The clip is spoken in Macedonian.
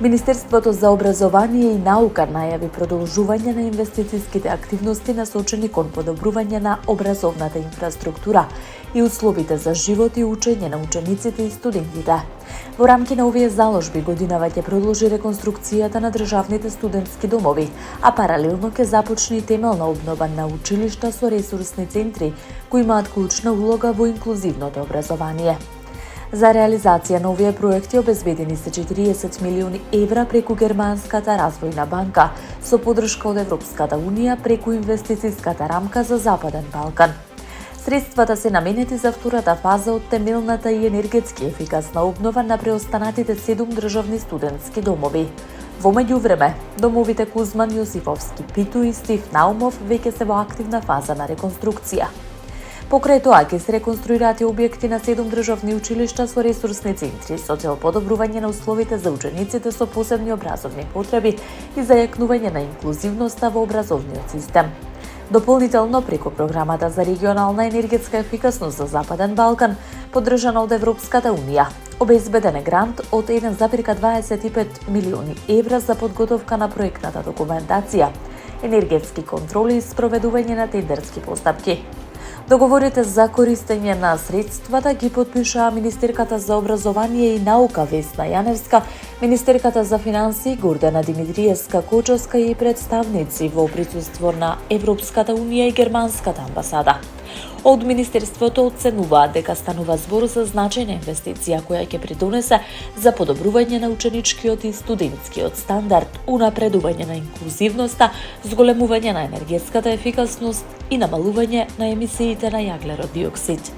Министерството за образование и наука најави продолжување на инвестициските активности насочени кон подобрување на образовната инфраструктура и условите за живот и учење на учениците и студентите. Во рамки на овие заложби годинава ќе продолжи реконструкцијата на државните студентски домови, а паралелно ќе започне и темелна обнова на училишта со ресурсни центри кои имаат клучна улога во инклузивното образование. За реализација на овие проекти обезбедени се 40 милиони евра преку Германската развојна банка со поддршка од Европската унија преку инвестициската рамка за Западен Балкан. Средствата се наменети за втората фаза од темелната и енергетски ефикасна обнова на преостанатите 7 државни студентски домови. Во меѓувреме, домовите Кузман, Јосифовски, Питу и Стив Наумов веќе се во активна фаза на реконструкција. Покрај тоа ќе се реконструирати објекти на 7 државни училишта со ресурсни центри со цел подобрување на условите за учениците со посебни образовни потреби и зајакнување на инклузивноста во образовниот систем. Дополнително, преку програмата за регионална енергетска ефикасност за Западен Балкан, поддржана од Европската унија, обезбеден е грант од 1,25 милиони евра за подготовка на проектната документација, енергетски контроли и спроведување на тендерски постапки. Договорите за користење на средствата ги потпишаа министерката за образование и наука Весна Јаневска, министерката за финансии Гордана Димитриевска-Кочовска и представници во присуство на Европската унија и Германската амбасада. Од министерството оценуваат дека станува збор за значајна инвестиција која ќе придонесе за подобрување на ученичкиот и студентскиот стандард, унапредување на инклузивноста, зголемување на енергетската ефикасност и намалување на емисиите на јаглерод диоксид.